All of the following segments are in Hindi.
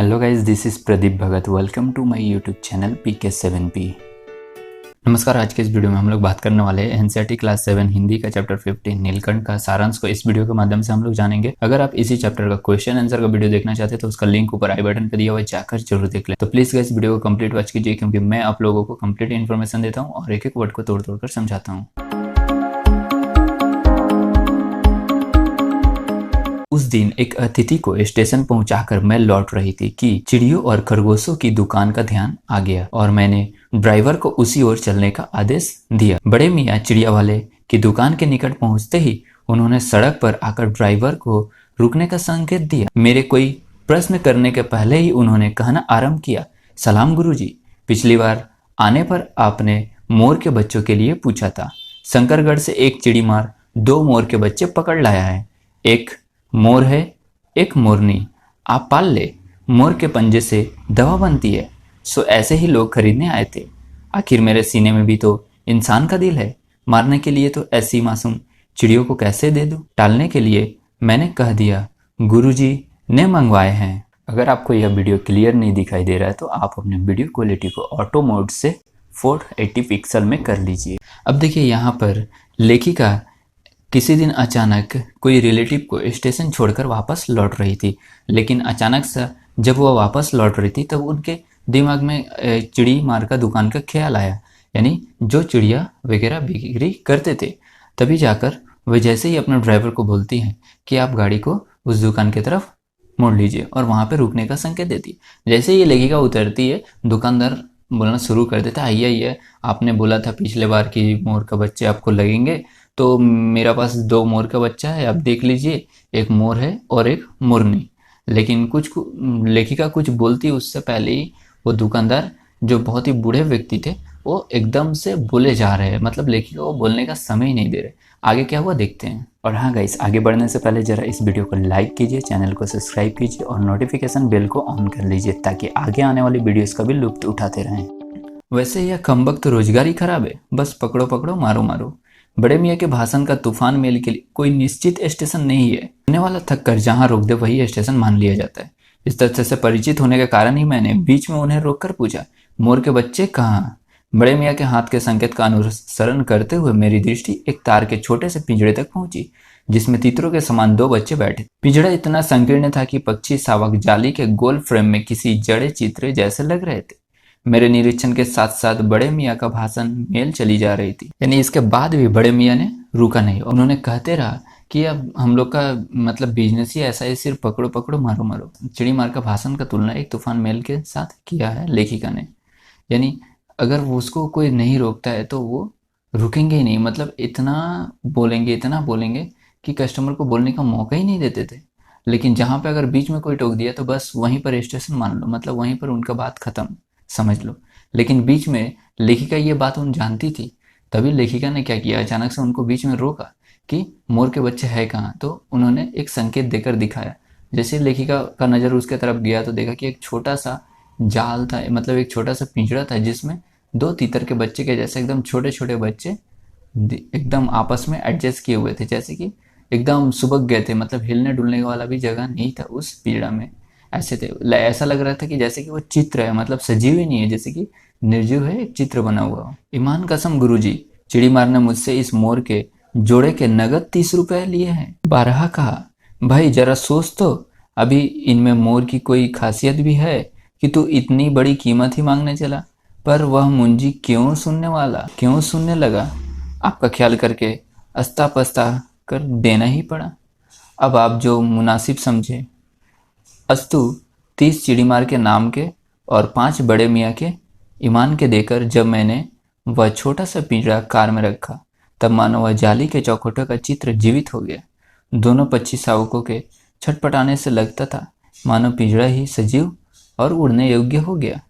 Hello guys, this is Pradeep Bhagat. Welcome to my YouTube channel PK7P। नमस्कार। आज के इस वीडियो में हम लोग बात करने वाले हैं एनसीईआरटी क्लास 7 हिंदी का चैप्टर 15 नीलकंठ का सारांश को इस वीडियो के माध्यम से हम लोग जानेंगे। अगर आप इसी चैप्टर का क्वेश्चन आंसर का वीडियो देखना चाहते हैं तो उसका लिंक ऊपर आई बटन पर दिया हुआ है, जाकर जरूर देख लें। तो प्लीज गाइस वीडियो को कंप्लीट वॉच कीजिए, क्योंकि मैं आप लोगों को कंप्लीट इन्फॉर्मेशन देता हूँ और एक एक वर्ड को तोड़ तोड़ कर समझाता हूँ। उस दिन एक अतिथि को स्टेशन पहुंचाकर मैं लौट रही थी कि चिड़ियों और खरगोशों की दुकान का ध्यान आ गया और मैंने ड्राइवर को उसी ओर चलने का आदेश दिया। बड़े मियाँ चिड़िया वाले की दुकान के निकट पहुंचते ही उन्होंने सड़क पर आकर ड्राइवर को रुकने का संकेत दिया। मेरे कोई प्रश्न करने के पहले ही उन्होंने कहना आरंभ किया, सलाम गुरुजी, पिछली बार आने पर आपने मोर के बच्चों के लिए पूछा था। शंकरगढ़ से एक चिड़ीमार 2 मोर के बच्चे पकड़ लाया है। एक मोर है, एक मोरनी। आप पाल ले, मोर के पंजे से दवा बनती है। सो ऐसे ही लोग खरीदने आए थे। आखिर मेरे सीने में भी तो इंसान का दिल है, मारने के लिए तो ऐसी मासूम चिड़ियों को कैसे दे दूं? टालने के लिए मैंने कह दिया, गुरुजी ने मंगवाए हैं। अगर आपको यह वीडियो क्लियर नहीं दिखाई दे रहा है तो आप अपने वीडियो क्वालिटी को ऑटो मोड से 480 पिक्सल में कर लीजिए। अब देखिए, यहाँ पर लेखिका किसी दिन अचानक कोई रिलेटिव को स्टेशन छोड़कर वापस लौट रही थी, लेकिन अचानक से जब वह वापस लौट रही थी तब उनके दिमाग में चिड़ी मार का दुकान का ख्याल आया, यानी जो चिड़िया वगैरह बिक्री करते थे। तभी जाकर वह जैसे ही अपने ड्राइवर को बोलती हैं कि आप गाड़ी को उस दुकान की तरफ मोड़ लीजिए और वहाँ पर रुकने का संकेत देती। जैसे ये लेखिका उतरती है, दुकानदार बोलना शुरू कर देता, आइए आइए, आपने बोला था पिछले बार कि मोर का बच्चे आपको लगेंगे, तो मेरा पास 2 मोर का बच्चा है, आप देख लीजिए, एक मोर है और एक मोरनी। लेकिन लेखिका कुछ बोलती उससे पहले ही वो दुकानदार, जो बहुत ही बूढ़े व्यक्ति थे, वो एकदम से बोले जा रहे हैं, मतलब लेखिका को बोलने का समय ही नहीं दे रहे। आगे क्या हुआ देखते हैं। और हाँ गाइस, आगे बढ़ने से पहले जरा इस वीडियो को लाइक कीजिए, चैनल को सब्सक्राइब कीजिए और नोटिफिकेशन बेल को ऑन कर लीजिए, ताकि आगे आने वाली वीडियोस का भी लुत्फ उठाते रहें। वैसे यह कमबख्त रोजगारी खराब है, बस पकड़ो पकड़ो मारो मारो। बड़े मियाँ के भाषण का तूफान मेल के लिए कोई निश्चित स्टेशन नहीं है। सुनने वाला थक कर जहाँ रोक दे वही स्टेशन मान लिया जाता है। इस तथ्य से परिचित होने के कारण ही मैंने बीच में उन्हें रोककर पूछा, मोर के बच्चे कहाँ? बड़े मियाँ के हाथ के संकेत का अनुसरण करते हुए मेरी दृष्टि एक तार के छोटे से पिंजड़े तक पहुंची, जिसमें तीतरों के समान 2 बच्चे बैठे। पिंजड़ा इतना संकीर्ण था कि पक्षी शावक जाली के गोल फ्रेम में किसी जड़े चित्रे जैसे लग रहे थे। मेरे निरीक्षण के साथ साथ बड़े मियाँ का भाषण मेल चली जा रही थी, यानी इसके बाद भी बड़े मियाँ ने रुका नहीं। उन्होंने कहते रहा कि अब हम लोग का मतलब बिजनेस ही ऐसा है, सिर्फ पकड़ो पकड़ो मारो मारो। चिड़ी मार का भाषण का तुलना एक तूफान मेल के साथ किया है लेखिका ने, यानी अगर उसको कोई नहीं रोकता है तो वो रुकेंगे ही नहीं, मतलब इतना बोलेंगे कि कस्टमर को बोलने का मौका ही नहीं देते थे। लेकिन जहाँ पे अगर बीच में कोई टोक दिया तो बस वहीं पर स्टेशन मान लो, मतलब वहीं पर उनका बात खत्म समझ लो। लेकिन बीच में लेखिका ये बात उन जानती थी, तभी लेखिका ने क्या किया, अचानक से उनको बीच में रोका कि मोर के बच्चे है कहाँ। तो उन्होंने एक संकेत देकर दिखाया। जैसे लेखिका का नज़र उसके तरफ गया तो देखा कि एक छोटा सा जाल था, मतलब एक छोटा सा पिंजरा था, जिसमें 2 तीतर के बच्चे के जैसे एकदम छोटे छोटे बच्चे एकदम आपस में एडजस्ट किए हुए थे, जैसे कि एकदम सुबक गए थे, मतलब हिलने डुलने वाला भी जगह नहीं था उस पिंजरा में। ऐसे थे, ऐसा लग रहा था कि जैसे कि वो चित्र है, मतलब सजीव ही नहीं है, जैसे कि निर्जीव है, एक चित्र बना हुआ हो। ईमान कसम गुरुजी, चिड़ीमार ने मुझसे इस मोर के जोड़े के नगद 30 रुपए लिए हैं। 12 कहा, भाई जरा सोच तो, अभी इनमें मोर की कोई खासियत भी है कि तू इतनी बड़ी कीमत ही मांगने चला? पर वह मुंजी क्यों सुनने लगा? आपका ख्याल करके अस्ता पस्ता कर देना ही पड़ा। अब आप जो मुनासिब समझे। अस्तु 30 चिड़ीमार के नाम के और 5 बड़े मियाँ के ईमान के देकर जब मैंने वह छोटा सा पिंजरा कार में रखा, तब मानो वह जाली के चौखटों का चित्र जीवित हो गया। दोनों पक्षी शावकों के छटपटाने से लगता था मानो पिंजरा ही सजीव और उड़ने योग्य हो गया।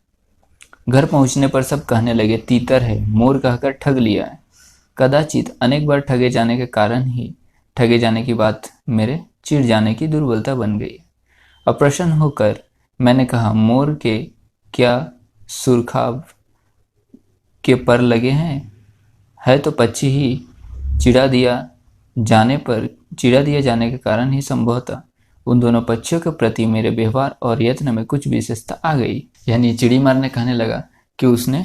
घर पहुंचने पर सब कहने लगे, तीतर है, मोर कहकर ठग लिया है। कदाचित अनेक बार ठगे जाने के कारण ही ठगे जाने की बात मेरे चिढ़ जाने की दुर्बलता बन गई। अप्रसन्न होकर मैंने कहा, मोर के क्या सुरखाब के पर लगे हैं? है तो पक्षी ही चिढ़ा दिया जाने के कारण ही संभवतः उन दोनों पक्षियों के प्रति मेरे व्यवहार और यत्न में कुछ विशेषता आ गई। यानी चिड़ीमार ने कहने लगा कि उसने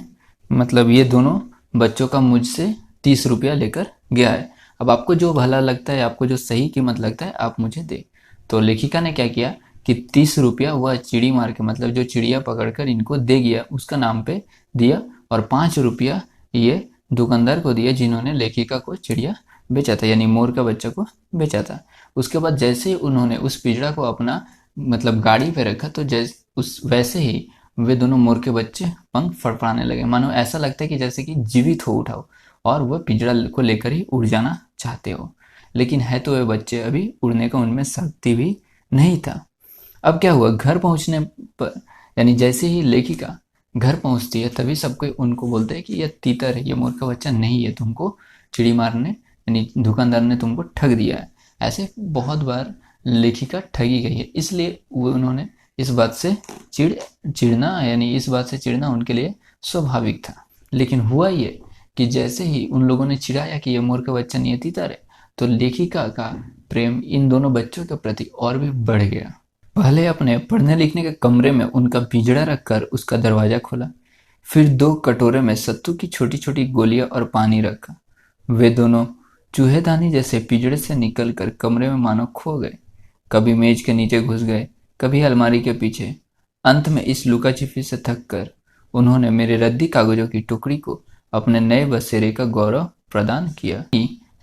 मतलब ये दोनों बच्चों का मुझसे 30 रुपया लेकर गया है। अब आपको जो भला लगता है, आपको जो सही कीमत लगता है, आप मुझे दे। तो लेखिका ने क्या किया कि 30 रुपया वह चिड़ीमार के मतलब जो चिड़िया पकड़कर इनको दे गया उसका नाम पे दिया, और 5 रुपया ये दुकानदार को दिया जिन्होंने लेखिका को चिड़िया बेचा था, यानी मोर का बच्चा को बेचा था। उसके बाद जैसे ही उन्होंने उस पिंजड़ा को अपना मतलब गाड़ी पे रखा, तो जैसे उस वैसे ही वे दोनों मोर के बच्चे पंख फड़फड़ाने लगे, मानो ऐसा लगता है कि जैसे कि जीवित हो उठा हो और वह पिंजड़ा को लेकर ही उड़ जाना चाहते हो। लेकिन है तो वे बच्चे अभी उड़ने का उनमें शक्ति भी नहीं था। अब क्या हुआ, घर पहुंचने पर यानी जैसे ही लेखिका घर पहुंचती है तभी सब कोई उनको बोलते हैं कि यह तीतर है, ये मोर का बच्चा नहीं है, तुमको चिड़ीमार ने यानी दुकानदार ने तुमको ठग दिया है। ऐसे बहुत बार लेखिका ठगी गई है, इसलिए वो उन्होंने इस बात से चिढ़ना यानी इस बात से चिढ़ना उनके लिए स्वाभाविक था। लेकिन हुआ ये कि जैसे ही उन लोगों ने चिढ़ाया कि ये मोर का बच्चा नहीं है, तीतर है, तो लेखिका का प्रेम इन दोनों बच्चों के प्रति और भी बढ़ गया। पहले अपने पढ़ने लिखने के कमरे में उनका पिंजड़ा रखकर उसका दरवाजा खोला, फिर 2 कटोरे में सत्तू की छोटी छोटी गोलियां और पानी रखा। वे दोनों चूहेदानी जैसे पिंजड़े से निकलकर कमरे में मानो खो गए, कभी मेज के नीचे घुस गए, कभी अलमारी के पीछे। अंत में इस लुका छिपी से थक कर उन्होंने मेरे रद्दी कागजों की टुकड़ी को अपने नए बसेरे का गौरव प्रदान किया।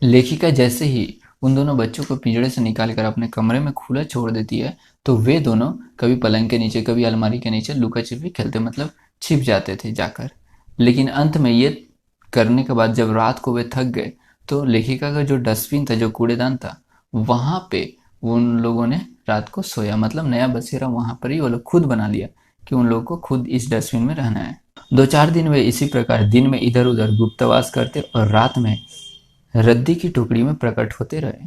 लेखिका जैसे ही उन दोनों बच्चों को पिंजड़े से निकालकर अपने कमरे में खुला छोड़ देती है, तो वे दोनों कभी पलंग के नीचे कभी अलमारी के नीचे लुका छिपी खेलते मतलब छिप जाते थे जाकर। लेकिन अंत में ये करने के बाद जब रात को वे थक गए, तो लेखिका का जो डस्टबिन था, जो कूड़ेदान था, वहां पे उन लोगों ने रात को सोया, मतलब नया बसेरा वहां पर ही वो लोग खुद बना लिया कि उन लोगों को खुद इस डस्टबिन में रहना है। 2-4 दिन वे इसी प्रकार दिन में इधर उधर गुप्तवास करते और रात में रद्दी की टुकड़ी में प्रकट होते रहे।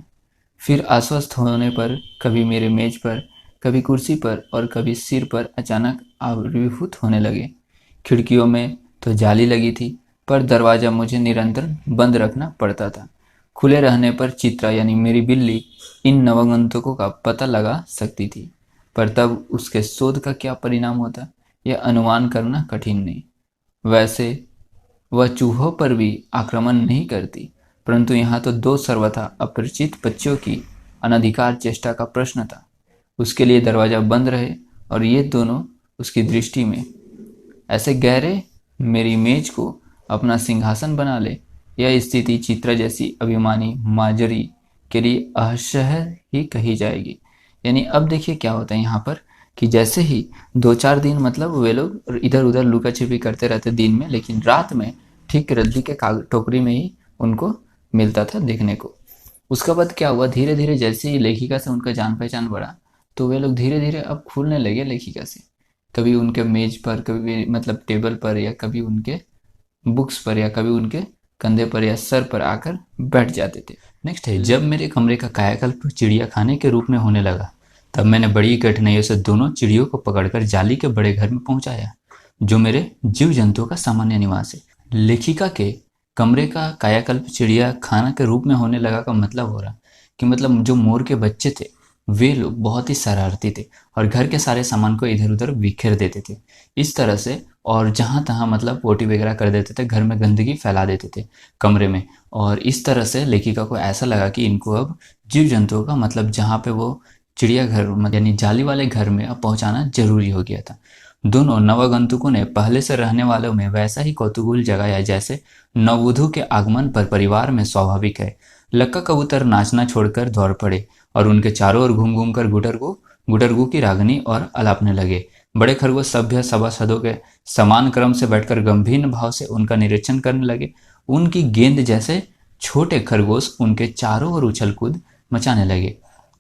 फिर आश्वस्त होने पर कभी मेरे मेज पर, कभी कुर्सी पर और कभी सिर पर अचानक आविर्भूत होने लगे। खिड़कियों में तो जाली लगी थी, पर दरवाजा मुझे निरंतर बंद रखना पड़ता था। खुले रहने पर चित्रा यानी मेरी बिल्ली इन नवगंतुकों का पता लगा सकती थी, पर तब उसके शोध का क्या परिणाम होता यह अनुमान करना कठिन नहीं। वैसे वह चूहों पर भी आक्रमण नहीं करती, परंतु यहाँ तो 2 सर्वथा अपरिचित पक्षियों की अनधिकार चेष्टा का प्रश्न था। उसके लिए दरवाजा बंद रहे और ये दोनों उसकी दृष्टि में ऐसे गहरे मेरी मेज को अपना सिंहासन बना ले, यह स्थिति चित्रा जैसी अभिमानी माजरी के लिए असह्य ही कही जाएगी। यानी अब देखिए क्या होता है यहाँ पर कि जैसे ही 2-4 दिन मतलब वे लोग इधर उधर लुका छिपी करते रहते दिन में, लेकिन रात में ठीक रद्दी के टोकरी में ही उनको मिलता था देखने को। उसके बाद क्या हुआ, धीरे धीरे जैसे ही लेखिका से उनका जान पहचान बढ़ा, तो वे लोग धीरे धीरे अब खुलने लगे लेखिका से। कभी उनके मेज पर, कभी मतलब टेबल पर, या कभी उनके बुक्स पर, या कभी उनके कंधे पर या सर पर आकर बैठ जाते थे। नेक्स्ट है, जब मेरे कमरे का कायाकल्प चिड़िया खाने के रूप में होने लगा, तब मैंने बड़ी कठिनाइयों से दोनों चिड़ियों को पकड़कर जाली के बड़े घर में पहुंचाया, जो मेरे जीव जंतुओं का सामान्य निवास है। लेखिका के कमरे का कायाकल्प चिड़िया खाना के रूप में होने लगा का मतलब हो रहा कि मतलब जो मोर के बच्चे थे वे लोग बहुत ही शरारती थे और घर के सारे सामान को इधर उधर बिखेर देते थे इस तरह से, और जहाँ तहाँ मतलब पोटी वगैरह कर देते थे, घर में गंदगी फैला देते थे कमरे में। और इस तरह से लेखिका को ऐसा लगा कि इनको अब जीव जंतुओं का मतलब जहाँ पे वो चिड़ियाघर यानी जाली वाले घर में अब पहुँचाना जरूरी हो गया था। दोनों नवगंतुकों ने पहले से रहने वालों में वैसा ही कौतूहल जगाया जैसे नववधू के आगमन पर परिवार में स्वाभाविक है। लक्का कबूतर नाचना छोड़कर दौड़ पड़े और उनके चारों ओर घूम घूम कर गुटरगू की रागनी और अलापने लगे। बड़े खरगोश सभ्य सभासदों के समान क्रम से बैठकर गंभीर भाव से उनका निरीक्षण करने लगे। उनकी गेंद जैसे छोटे खरगोश उनके चारों ओर उछल कूद मचाने लगे।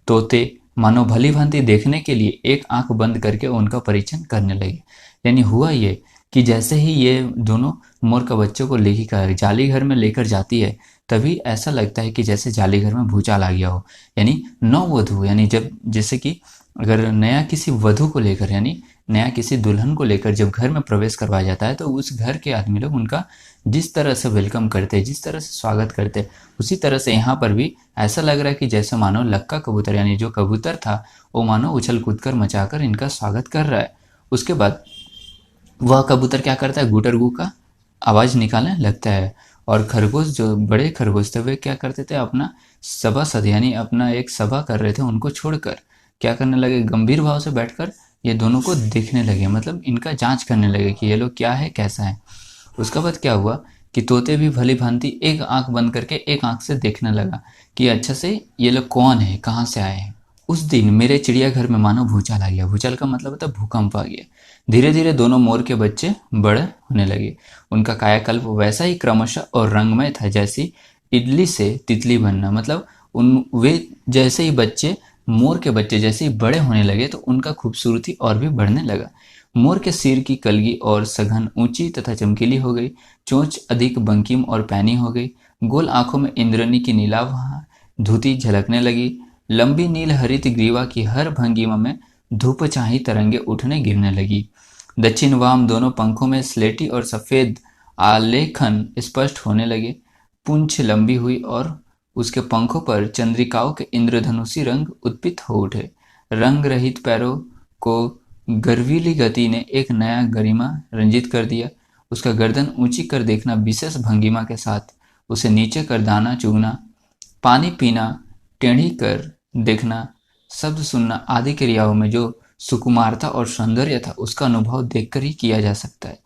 तोते मानो भली भांति देखने के लिए एक आंख बंद करके उनका परीक्षण करने लगे। यानी हुआ ये कि जैसे ही ये दोनों मोर का बच्चों को लेकर जाली घर में लेकर जाती है, तभी ऐसा लगता है कि जैसे जाली घर में भूचाल आ गया हो। यानी नववधू यानी जब जैसे कि अगर नया किसी वधू को लेकर यानी नया किसी दुल्हन को लेकर जब घर में प्रवेश करवाया जाता है तो उस घर के आदमी लोग उनका जिस तरह से वेलकम करते हैं, जिस तरह से स्वागत करते हैं, उसी तरह से यहाँ पर भी ऐसा लग रहा है कि जैसे मानो लक्का कबूतर यानी जो कबूतर था वो मानो उछल कूद कर मचाकर इनका स्वागत कर रहा है। उसके बाद वह कबूतर क्या करता है, गुटरगू का आवाज़ निकालने लगता है। और खरगोश जो बड़े खरगोश थे वे क्या करते थे, अपना सभासद यानी अपना एक सभा कर रहे थे उनको छोड़कर क्या करने लगे, गंभीर भाव से बैठकर ये दोनों को देखने लगे, मतलब इनका जांच करने लगे कि ये लोग क्या है कैसा है। उसके बाद क्या हुआ कि तोते भी भली भांति एक आंख बंद करके एक आंख से देखने लगा कि अच्छा से ये लोग कौन है, कहाँ से आए हैं। उस दिन मेरे चिड़ियाघर में मानो भूचाल आ गया। भूचाल का मतलब होता है भूकंप आ गया। धीरे धीरे दोनों मोर के बच्चे बड़े होने लगे। उनका कायाकल्प वैसा ही क्रमशः और रंगमय था जैसी इडली से तितली बनना। मतलब वे जैसे ही बच्चे मोर के बच्चे जैसे ही बड़े होने लगे तो उनका खूबसूरती और भी बढ़ने लगा। मोर के सिर की कलगी और सघन ऊंची तथा चमकीली हो गई, चोंच अधिक बंकिम और पैनी हो गई, गोल आंखों में इंद्रनी की नीलाभ धुती झलकने लगी, लंबी नील हरित ग्रीवा की हर भंगिमा में धूप चाही तरंगे उठने गिरने लगी। दक्षिण वाम दोनों पंखों में स्लेटी और सफेद आलेखन स्पष्ट होने लगे। पूंछ लंबी हुई और उसके पंखों पर चंद्रिकाओं के इंद्रधनुषी रंग उत्पित हो उठे। रंग रहित पैरों को गर्वीली गति ने एक नया गरिमा रंजित कर दिया। उसका गर्दन ऊंची कर देखना, विशेष भंगिमा के साथ उसे नीचे कर दाना चुगना, पानी पीना, टेढ़ी कर देखना, शब्द सुनना आदि क्रियाओं में जो सुकुमारता और सौंदर्य था उसका अनुभव देखकर ही किया जा सकता है।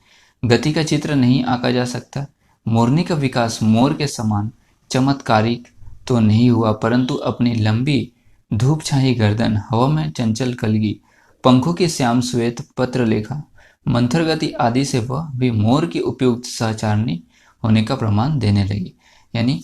गति का चित्र नहीं आंका जा सकता। मोरनी का विकास मोर के समान चमत्कारिक तो नहीं हुआ, परंतु अपनी लंबी धूप छाई गर्दन, हवा में चंचल कलगी, पंखों की श्याम श्वेत पत्र लेखा, मंथर गति आदि से वह भी मोर की उपयुक्त सहचारणी होने का प्रमाण देने लगी। यानी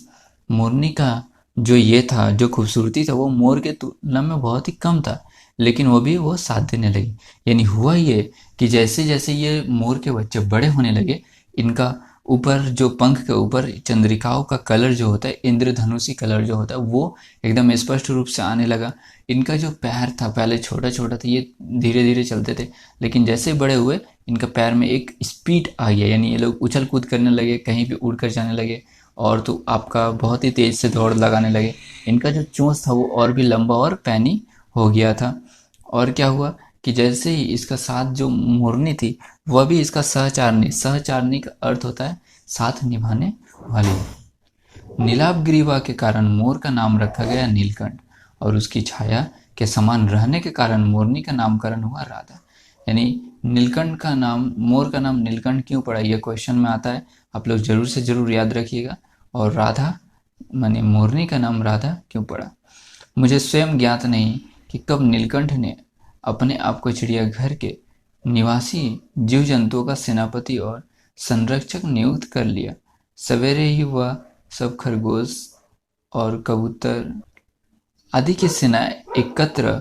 मोरनी का जो ये था, जो खूबसूरती था, वो मोर के तुलना में बहुत ही कम था, लेकिन वो साथ देने लगी। यानी हुआ ये कि जैसे जैसे ये मोर के बच्चे बड़े होने लगे, इनका ऊपर जो पंख के ऊपर चंद्रिकाओं का कलर जो होता है, इंद्रधनुषी कलर जो होता है, वो एकदम स्पष्ट रूप से आने लगा। इनका जो पैर था पहले छोटा छोटा था, ये धीरे धीरे चलते थे, लेकिन जैसे बड़े हुए इनका पैर में एक स्पीड आ गया, यानी ये लोग उछल कूद करने लगे, कहीं भी उड़कर जाने लगे और तो आपका बहुत ही तेज से दौड़ लगाने लगे। इनका जो चोंच था वो और भी लंबा और पैनी हो गया था। और क्या हुआ कि जैसे ही इसका साथ जो मोरनी थी वह भी इसका सहचारणी, सहचारणी का अर्थ होता है साथ निभाने वाली। नीलाभ ग्रीवा के कारण मोर का नाम रखा गया नीलकंठ और उसकी छाया के समान रहने के कारण मोरनी का नामकरण हुआ राधा। यानी नीलकंठ का नाम, मोर का नाम नीलकंठ क्यों पड़ा, यह क्वेश्चन में आता है, आप लोग जरूर से जरूर याद रखिएगा। और राधा माने मोरनी का नाम राधा क्यों पड़ा, मुझे स्वयं ज्ञात नहीं कि कब नीलकंठ ने अपने आप को चिड़ियाघर के निवासी जीव जंतुओं का सेनापति और संरक्षक नियुक्त कर लिया। सवेरे ही वह सब खरगोश और कबूतर आदि की सेना एकत्र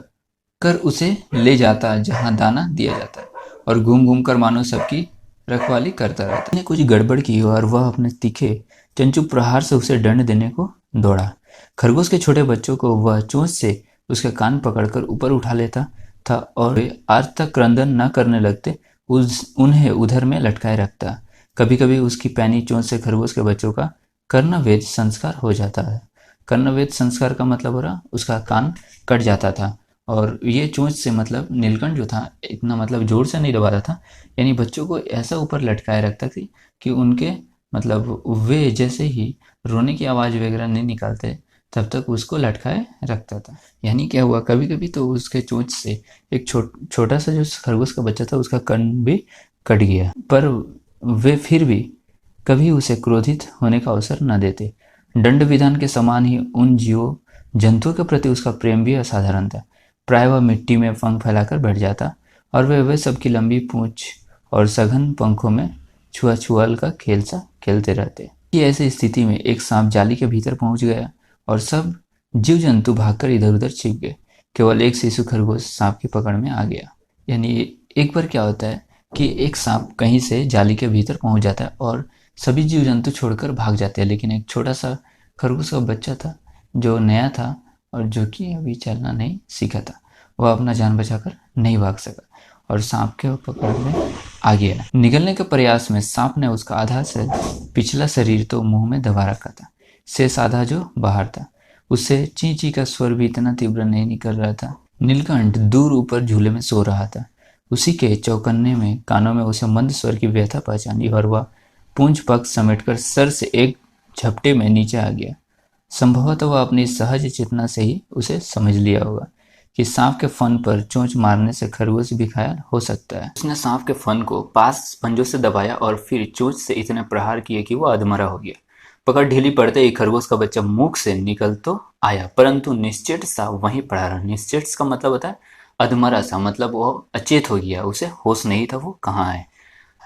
कर उसे ले जाता जहां दाना दिया जाता है और घूम घूम कर मानो सबकी रखवाली करता रहता। ने कुछ गड़बड़ की और वह अपने तीखे चंचू प्रहार से उसे दंड देने को दौड़ा। खरगोश के छोटे बच्चों को वह चोंच से उसके कान पकड़कर ऊपर उठा लेता था और वे आज तक क्रंदन न करने लगते उन्हें उधर में लटकाए रखता। कभी कभी उसकी पैनी चोंच से खरगोश के बच्चों का कर्णवेद संस्कार हो जाता है। कर्णवेद संस्कार का मतलब हो रहा उसका कान कट जाता था। और ये चोंच से मतलब नीलकंठ जो था इतना मतलब जोर से नहीं दबाता था, यानी बच्चों को ऐसा ऊपर लटकाए रखता थी कि उनके मतलब वे जैसे ही रोने की आवाज़ वगैरह नहीं निकालते तब तक उसको लटकाए रखता था। यानी क्या हुआ, कभी कभी तो उसके चोंच से एक छोटा सा जो खरगोश का बच्चा था उसका कर्ण भी कट गया, पर वे फिर भी कभी उसे क्रोधित होने का अवसर न देते। दंड विधान के समान ही उन जीवों जंतुओं के प्रति उसका प्रेम भी असाधारण था। प्राय वह मिट्टी में पंख फैलाकर बैठ जाता और वे सबकी लंबी पूंछ और सघन पंखों में छुआ-छुआल का खेल सा खेलते रहते। कि ऐसी स्थिति में एक सांप जाली के भीतर पहुंच गया और सब जीव जंतु भागकर इधर उधर छिप गए। केवल एक शिशु खरगोश सांप की पकड़ में आ गया। यानी एक बार क्या होता है कि एक सांप कहीं से जाली के भीतर पहुंच जाता है और सभी जीव जंतु छोड़कर भाग जाते हैं, लेकिन एक छोटा सा खरगोश का बच्चा था जो नया था और जो कि अभी चलना नहीं सीखा था, वह अपना जान बचाकर नहीं भाग सका और सांप के पकड़ में आ गया। निगलने के प्रयास में सांप ने उसका आधा से पिछला शरीर तो मुंह में दबा रखा था, शेष आधा जो बाहर था उससे ची ची का स्वर भी इतना तीव्र नहीं निकल रहा था। नीलकंठ दूर ऊपर झूले में सो रहा था। उसी के चौकन्ने में कानों में उसे मंद स्वर की व्यथा पहचानी और वह पूंछ पग समेटकर सर से एक झपटे में नीचे आ गया। संभवतः वह अपनी सहज चेतना से ही उसे समझ लिया होगा कि सांप के फन पर चोंच मारने से खरगोश भी घायल हो सकता है। उसने सांप के फन को पास पंजों से दबाया और फिर चोंच से इतने प्रहार किए कि वह अधमरा हो गया। पकड़ ढीली पड़ते ही खरगोश का बच्चा मुख से निकल तो आया, परंतु निश्चेत सा वहीं पड़ा रहा। निश्चेत का मतलब होता है अधमरा सा, मतलब वो अचेत हो गया, उसे होश नहीं था वो कहाँ है।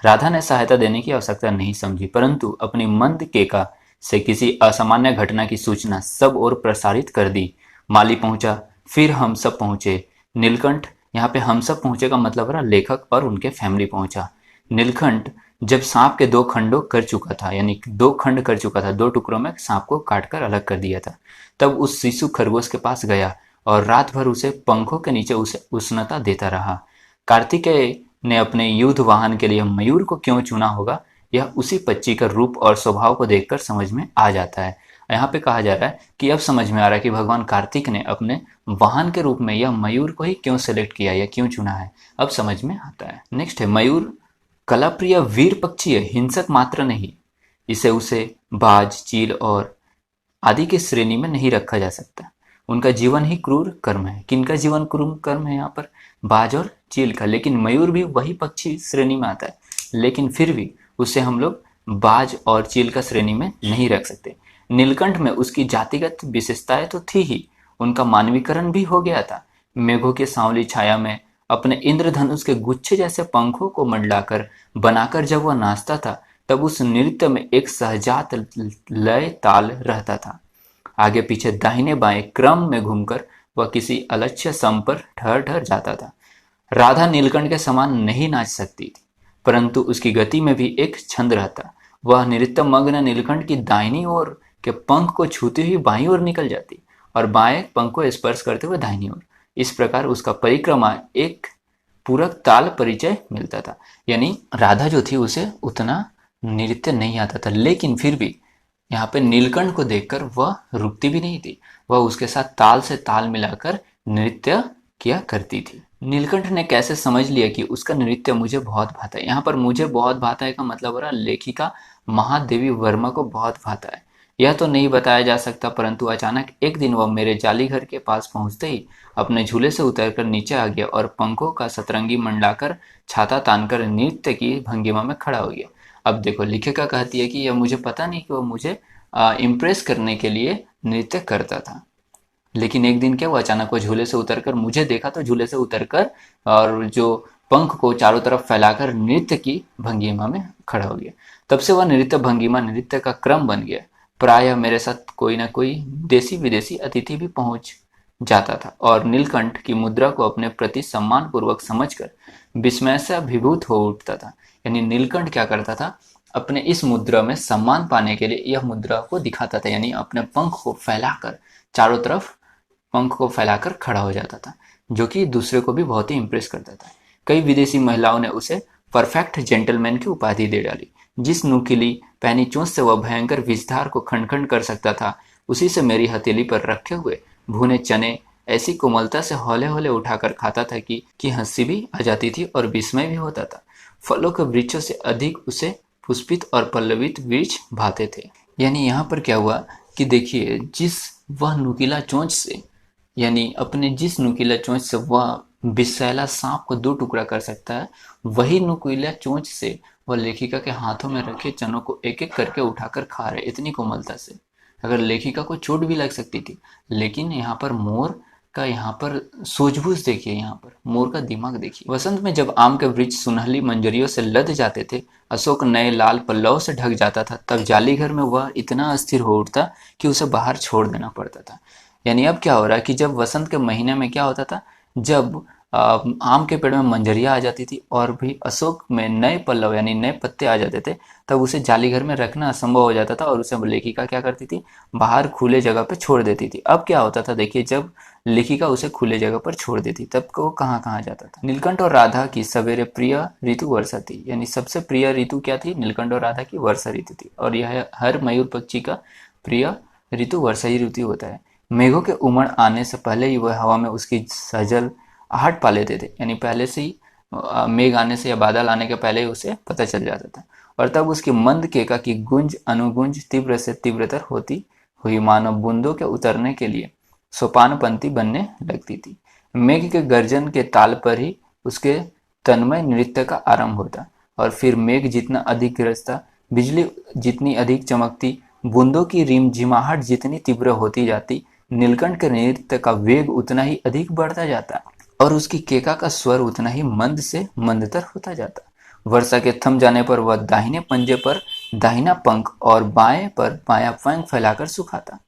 राधा ने सहायता देने की आवश्यकता नहीं समझी, परंतु अपनी मंद केका से किसी असामान्य घटना की सूचना सब ओर प्रसारित कर दी। माली पहुंचा, फिर हम सब पहुंचे। नीलकंठ, यहाँ पे हम सब पहुंचे का मतलब रहा लेखक और उनके फैमिली पहुंचा। नीलकंठ जब सांप के दो खंडों कर चुका था, यानी दो खंड कर चुका था, दो टुकड़ों में सांप को काटकर अलग कर दिया था, तब उस शिशु खरगोश के पास गया और रात भर उसे पंखों के नीचे उसे उष्णता देता रहा। कार्तिकेय ने अपने युद्ध वाहन के लिए मयूर को क्यों चुना होगा, यह उसी पक्षी का रूप और स्वभाव को देखकर समझ में आ जाता है। यहाँ पे कहा जा रहा है कि अब समझ में आ रहा है कि भगवान कार्तिक ने अपने वाहन के रूप में यह मयूर को ही क्यों सेलेक्ट किया या क्यों चुना है, अब समझ में आता है। नेक्स्ट है, मयूर कलाप्रिय वीर पक्षी है, हिंसक मात्र नहीं। इसे उसे बाज, चील और आदि की श्रेणी में नहीं रखा जा सकता। उनका जीवन ही क्रूर कर्म है। किनका जीवन क्रूर कर्म है यहाँ पर? बाज और चील का। लेकिन मयूर भी वही पक्षी श्रेणी में आता है, लेकिन फिर भी उसे हम लोग बाज और चील का श्रेणी में नहीं रख सकते। नीलकंठ में उसकी जातिगत विशेषताएं तो थी ही, उनका मानवीकरण भी हो गया था। मेघों की सांवली छाया में अपने इंद्रधनुष के गुच्छे जैसे पंखों को मंडलाकर बनाकर जब वह नाचता था, तब उस नृत्य में एक सहजात लय ताल रहता था। आगे पीछे दाहिने बाएं क्रम में घूमकर वह किसी अलक्ष्य सम पर ठहर ठहर जाता था। राधा नीलकंठ के समान नहीं नाच सकती थी, परंतु उसकी गति में भी एक छंद रहता। वह नृत्य मग्न नीलकंठ की दाहिनी ओर के पंख को छूती हुई बाईं ओर निकल जाती और बाएं पंख को स्पर्श करते हुए दाहिनी ओर। इस प्रकार उसका परिक्रमा एक पूरक ताल परिचय मिलता था। यानी राधा जो थी उसे उतना नृत्य नहीं आता था, लेकिन फिर भी यहाँ पे नीलकंठ को देखकर वह रुकती भी नहीं थी, वह उसके साथ ताल से ताल मिलाकर नृत्य किया करती थी। नीलकंठ ने कैसे समझ लिया कि उसका नृत्य मुझे बहुत भाता है। यहाँ पर मुझे बहुत भाता है का मतलब हो रहा लेखिका महादेवी वर्मा को बहुत भाता है, यह तो नहीं बताया जा सकता, परंतु अचानक एक दिन वह मेरे जाली घर के पास पहुंचते ही अपने झूले से उतरकर नीचे आ गया और पंखों का सतरंगी मंडलाकर छाता तानकर नृत्य की भंगिमा में खड़ा हो गया। अब देखो, लेखिका कहती है कि यह मुझे पता नहीं कि वह मुझे इम्प्रेस करने के लिए नृत्य करता था, लेकिन एक दिन क्या हुआ, अचानक वो झूले से उतरकर मुझे देखा, तो झूले से उतरकर और जो पंख को चारों तरफ फैलाकर नृत्य की भंगिमा में खड़ा हो गया। तब से वह नृत्य भंगिमा नृत्य का क्रम बन गया। प्रायः मेरे साथ कोई ना कोई देसी विदेशी अतिथि भी पहुंच जाता था और नीलकंठ की मुद्रा को अपने प्रति सम्मान पूर्वक समझकर विस्मय से अभिभूत हो उठता था। यानी नीलकंठ क्या करता था, अपने इस मुद्रा में सम्मान पाने के लिए यह मुद्रा को दिखाता था, यानी अपने पंख को फैलाकर चारों तरफ पंख को फैलाकर खड़ा हो जाता था, जो कि दूसरे को भी बहुत ही इंप्रेस करता था। कई विदेशी महिलाओं ने उसे परफेक्ट जेंटलमैन की उपाधि दे डाली। जिस नुकीली पहनी चोंच से वह भयंकर विषधार को खंड खंड कर सकता था, उसी से मेरी हथेली पर रखे हुए भुने चने ऐसी कोमलता से हौले हौले उठाकर खाता था कि हंसी भी आ जाती थी और विस्मय भी होता था। फलों के वृक्षों से अधिक उसे पुष्पित और पल्लवित वृक्ष भाते थे। यानी यहाँ पर क्या हुआ कि देखिए, वह नुकीला चोंच से, यानी अपने जिस नुकीला चोंच से वह विषैला सांप को दो टुकड़ा कर सकता है, वही नुकीला चोंच से वह लेखिका के हाथों में रखे चनों को एक एक करके उठाकर खा रहे, इतनी कोमलता से। अगर लेखिका को चोट भी लग सकती थी, लेकिन यहाँ पर मोर का यहाँ पर सूझबूझ देखिए, यहाँ पर मोर का दिमाग देखिए। वसंत में जब आम के वृक्ष सुनहली मंजरियों से लद जाते थे, अशोक नए लाल पल्लव से ढक जाता था, तब जाली घर में वह इतना अस्थिर हो उठता कि उसे बाहर छोड़ देना पड़ता था। यानी अब क्या हो रहा है कि जब वसंत के महीने में क्या होता था, जब आम के पेड़ में मंजरियाँ आ जाती थी और भी अशोक में नए पल्लव यानी नए पत्ते आ जाते थे, तब उसे जाली घर में रखना असंभव हो जाता था और उसे लेखिका क्या करती थी, बाहर खुले जगह पे छोड़ देती थी। अब क्या होता था देखिए, जब लेखिका उसे खुले जगह पर छोड़ देती तब वो कहाँ कहाँ जाता था। नीलकंठ और राधा की सवेरे प्रिय ऋतु वर्षा थी, यानी सबसे प्रिय ऋतु क्या थी, नीलकंठ और राधा की वर्षा ऋतु थी। और यह हर मयूर पक्षी का प्रिय ऋतु वर्षा ही ऋतु होता है। मेघों के उमड़ आने से पहले ही वह हवा में उसकी सजल आहट पा लेते थे, यानी पहले से ही मेघ आने से या बादल आने के पहले ही उसे पता चल जाता था। और तब उसकी मंद केका की गुंज अनुगुंज तीव्र से तीव्रतर होती हुई मानो बूंदों के उतरने के लिए सोपान पंक्ति बनने लगती थी। मेघ के गर्जन के ताल पर ही उसके तन्मय नृत्य का आरंभ होता, और फिर मेघ जितना अधिक गरजता, बिजली जितनी अधिक चमकती, बूंदों की रिमझिमाहट जितनी तीव्र होती जाती, नीलकंठ के नृत्य का वेग उतना ही अधिक बढ़ता जाता और उसकी केका का स्वर उतना ही मंद से मंदतर होता जाता। वर्षा के थम जाने पर वह दाहिने पंजे पर दाहिना पंख और बाएं पर बायां पंख फैलाकर सुखाता।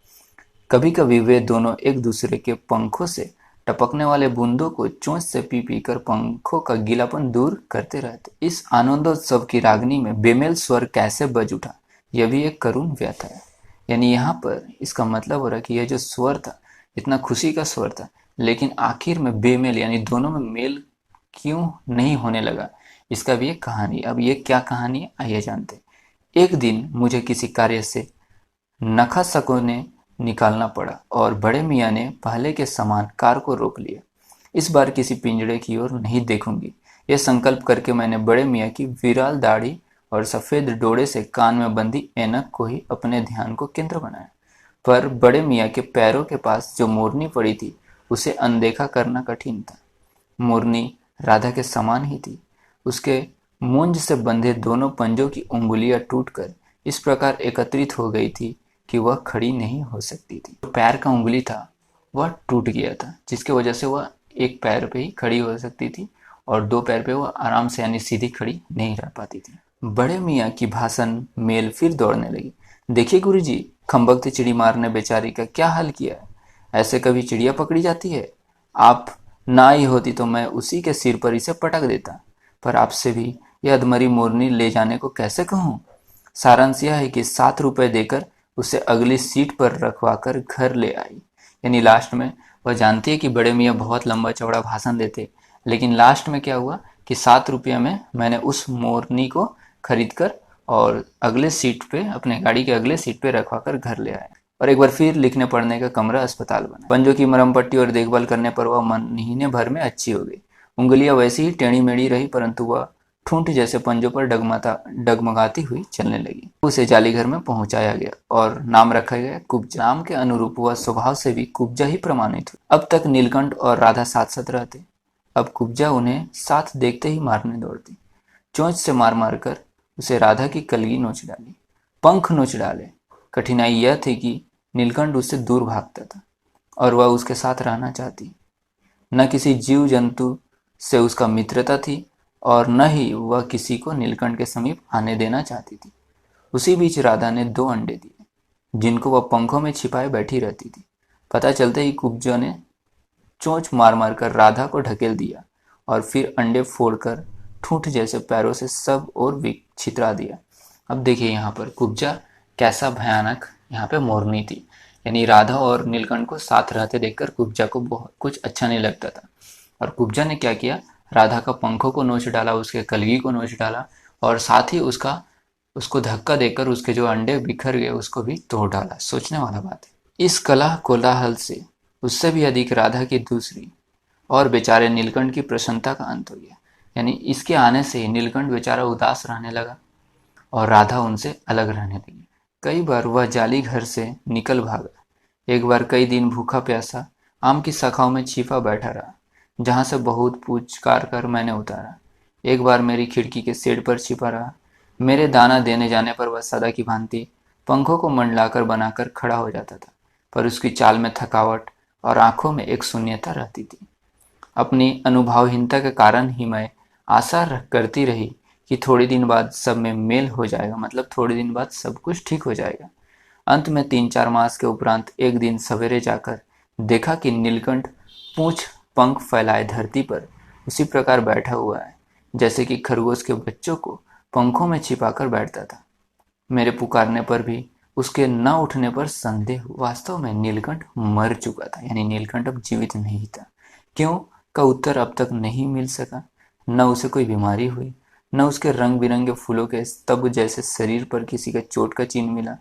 कभी कभी वे दोनों एक दूसरे के पंखों से टपकने वाले बूंदों को चोंच से पी पी कर पंखों का गीलापन दूर करते रहते। इस आनंदोत्सव की रागनी में बेमेल स्वर कैसे बज उठा, यह भी एक करुण व्यथा है। यानी यहाँ पर इसका मतलब हो रहा है कि यह जो स्वर था, इतना खुशी का स्वर था, लेकिन आखिर में बेमेल यानी दोनों में मेल क्यों नहीं होने लगा, इसका भी एक कहानी। अब ये क्या कहानी है, आइए जानते हैं। एक दिन मुझे किसी कार्य से नखा ने निकालना पड़ा और बड़े मियाँ ने पहले के समान कार को रोक लिया। इस बार किसी पिंजड़े की ओर नहीं देखूंगी, यह संकल्प करके मैंने बड़े मियाँ की विराल दाढ़ी और सफ़ेद डोरे से कान में बंधी ऐनक को ही अपने ध्यान को केंद्र बनाया। पर बड़े मियाँ के पैरों के पास जो मोरनी पड़ी थी, उसे अनदेखा करना कठिन था। मोरनी राधा के समान ही थी। उसके मूंज से बंधे दोनों पंजों की उंगलियां टूटकर इस प्रकार एकत्रित हो गई थी कि वह खड़ी नहीं हो सकती थी। जो पैर का उंगली था वह टूट गया था, जिसकी वजह से वह एक पैर पे ही खड़ी हो सकती थी और दो पैर पे वह आराम से यानी सीधी खड़ी नहीं रह पाती थी। बड़े मियाँ की भाषण मेल फिर दौड़ने लगी। देखिए गुरुजी, खम्बकती चिड़ी मारने बेचारी का क्या हाल किया है। ऐसे कभी चिड़िया पकड़ी जाती है। आप ना आई होती तो मैं उसी के सिर पर इसे पटक देता, पर आपसे भी यह अधमरी मोरनी ले जाने को कैसे कहूँ। सारांश यह है कि 7 रुपए देकर उसे अगली सीट पर रखवाकर घर ले आई। यानी लास्ट में वह जानती है कि बड़े मियाँ बहुत लंबा चौड़ा भाषण देते, लेकिन लास्ट में क्या हुआ कि 7 रुपये में मैंने उस मोरनी को खरीद कर और अगले सीट पे, अपने गाड़ी के अगले सीट पे रखवा कर घर ले आया। और एक बार फिर लिखने पढ़ने का कमरा अस्पताल बना। पंजों की मरहम पट्टी और देखभाल करने पर वह महीने भर में अच्छी हो गई। उंगलियां वैसी ही टेढ़ी मेढ़ी रही, परंतु वह ठूंठ जैसे पंजों पर डगमगाती हुई चलने लगी। उसे जालीघर में पहुंचाया गया और नाम रखा गया कुब्जा। नाम के अनुरूप वह स्वभाव से भी कुब्जा ही प्रमाणित हुई। अब तक नीलकंठ और राधा साथ साथ रहते, अब कुब्जा उन्हें साथ देखते ही मारने दौड़ती। चोंच से मार मार कर उसे राधा की कलगी नोच डाली, पंख नोच डाले। कठिनाई यह थी कि नीलकंठ उससे दूर भागता था और वह उसके साथ रहना चाहती। न किसी जीव जंतु से उसका मित्रता थी और न ही वह किसी को नीलकंठ के समीप आने देना चाहती थी। उसी बीच राधा ने 2 अंडे दिए, जिनको वह पंखों में छिपाए बैठी रहती थी। पता चलते ही कुब्जा ने चोंच मार मार कर राधा को ढकेल दिया और फिर अंडे फोड़कर ठूंठ जैसे पैरों से सब और छितरा दिया। अब देखिए यहाँ पर कुब्जा कैसा भयानक यहाँ पे मोरनी थी। यानी राधा और नीलकंठ को साथ रहते देखकर कुब्जा को बहुत कुछ अच्छा नहीं लगता था, और कुब्जा ने क्या किया, राधा का पंखों को नोच डाला, उसके कलगी को नोच डाला और साथ ही उसको धक्का देकर उसके जो अंडे बिखर गए उसको भी तोड़ डाला। सोचने वाला बात है। इस कलह कोलाहल से उससे भी अधिक राधा की दूसरी और बेचारे नीलकंठ की प्रसन्नता का अंत हो गया। यानी इसके आने से ही नीलकंठ बेचारा उदास रहने लगा और राधा उनसे अलग रहने लगी। कई बार वह जाली घर से निकल भागा। एक बार कई दिन भूखा प्यासा आम की शाखाओं में छिपा बैठा रहा, जहाँ से बहुत पूछकार कर मैंने उतारा। एक बार मेरी खिड़की के शेड पर छिपा रहा। मेरे दाना देने जाने पर वह सदा की भांति पंखों को मंडलाकर बनाकर खड़ा हो जाता था, पर उसकी चाल में थकावट और आंखों में एक शून्यता रहती थी। अपनी अनुभवहीनता के कारण ही मैं आशा करती रही कि थोड़े दिन बाद सब में मेल हो जाएगा, मतलब थोड़े दिन बाद सब कुछ ठीक हो जाएगा। अंत में 3-4 मास के उपरांत एक दिन सवेरे जाकर देखा कि नीलकंठ पूंछ पंख फैलाए धरती पर उसी प्रकार बैठा हुआ है जैसे कि खरगोश के बच्चों को पंखों में छिपाकर बैठता था। मेरे पुकारने पर भी उसके न उठने पर संदेह हुआ। वास्तव में नीलकंठ मर चुका था, यानी नीलकंठ अब जीवित नहीं था। क्यों का उत्तर अब तक नहीं मिल सका। न उसे कोई बीमारी हुई, न उसके रंग बिरंगे फूलों के स्तंभ जैसे शरीर पर किसी के चोट का चिन्ह मिला।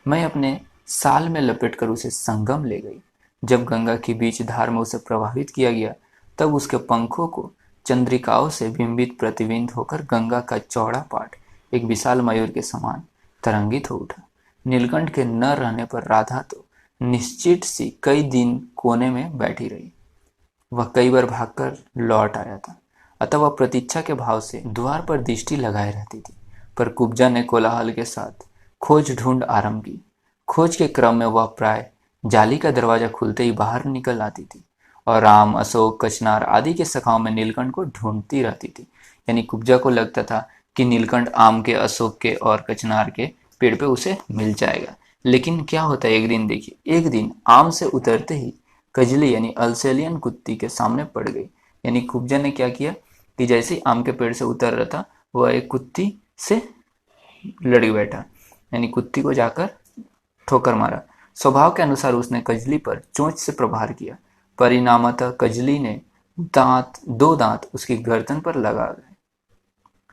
मैं अपने साल में लपेटकर उसे संगम ले गई। जब गंगा की बीच धार में उसे प्रभावित किया गया, तब उसके पंखों को चंद्रिकाओं से बिंबित प्रतिबिंब होकर गंगा का चौड़ा पाट एक विशाल मयूर के समान तरंगित हो उठा। नीलकंठ के न रहने पर राधा तो निश्चित सी कई दिन कोने में बैठी रही। वह कई बार भागकर लौट आया था, अतः वह प्रतीक्षा के भाव से द्वार पर दृष्टि लगाए रहती थी। पर कुब्जा ने कोलाहल के साथ खोज ढूंढ आरंभ की। खोज के क्रम में वह प्राय जाली का दरवाजा खुलते ही बाहर निकल आती थी और राम, अशोक, कचनार आदि के शाखाओं में नीलकंठ को ढूंढती रहती थी। यानी कुब्जा को लगता था कि नीलकंठ आम के, अशोक के और कचनार के पेड़ पे उसे मिल जाएगा। लेकिन क्या होता है, एक दिन देखिए, एक दिन आम से उतरते ही कजली यानी अल्सेलियन कुत्ती के सामने पड़ गई। यानी कुब्जा ने क्या किया कि जैसे ही आम के पेड़ से उतर रहा था, वह एक कुत्ती से लड़ बैठा, यानी कुत्ती को जाकर ठोकर मारा। स्वभाव के अनुसार उसने कजली पर चोंच से प्रहार किया। परिणामतः कजली ने दो दांत उसकी गर्दन पर लगा गए।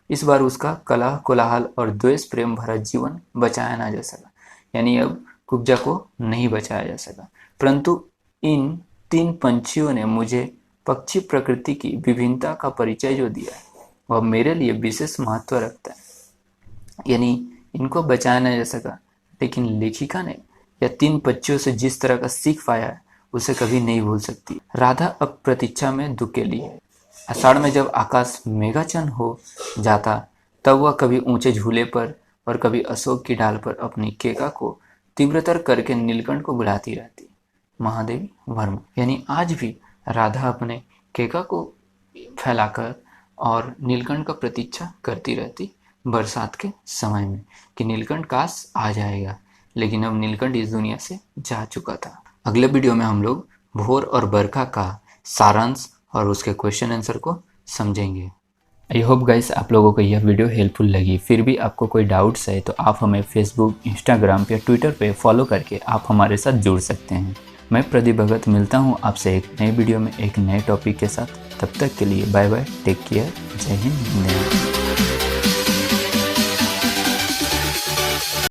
इस बार उसका कलह, कोलाहल और द्वेष प्रेम भरा जीवन बचाया ना जा सका। यानी अब कुब्जा को नहीं बचाया जा सका। परंतु इन 3 पंछियों ने मुझे पक्षी प्रकृति की विभिन्नता का परिचय जो दिया है, वह मेरे लिए विशेष महत्व रखता है। यानी इनको बचाया ना जा सका, लेकिन लेखिका ने या 3 पक्षियों से जिस तरह का सीख पाया है, उसे कभी नहीं भूल सकती। राधा अब प्रतीक्षा में दुकेली है। आषाढ़ में जब आकाश मेघाच्छन्न हो जाता, तब वह कभी ऊंचे झूले पर और कभी अशोक की डाल पर अपनी केका को तीव्रतर करके नीलकंठ को बुलाती रहती। महादेवी वर्मा। यानी आज भी राधा अपने केका को फैलाकर और नीलकंठ का प्रतीक्षा करती रहती बरसात के समय में कि नीलकंठ काश आ जाएगा। लेकिन अब नीलकंठ इस दुनिया से जा चुका था। अगले वीडियो में हम लोग भोर और बरखा का सारांश और उसके क्वेश्चन आंसर को समझेंगे। आई होप गाइस आप लोगों को यह वीडियो हेल्पफुल लगी। फिर भी आपको कोई डाउट्स है तो आप हमें फेसबुक, इंस्टाग्राम या ट्विटर पे फॉलो करके आप हमारे साथ जुड़ सकते हैं। मैं प्रदीप भगत मिलता हूँ आपसे एक नए वीडियो में एक नए टॉपिक के साथ। तब तक के लिए बाय बाय, टेक केयर, जय हिंद, वंदे मातरम।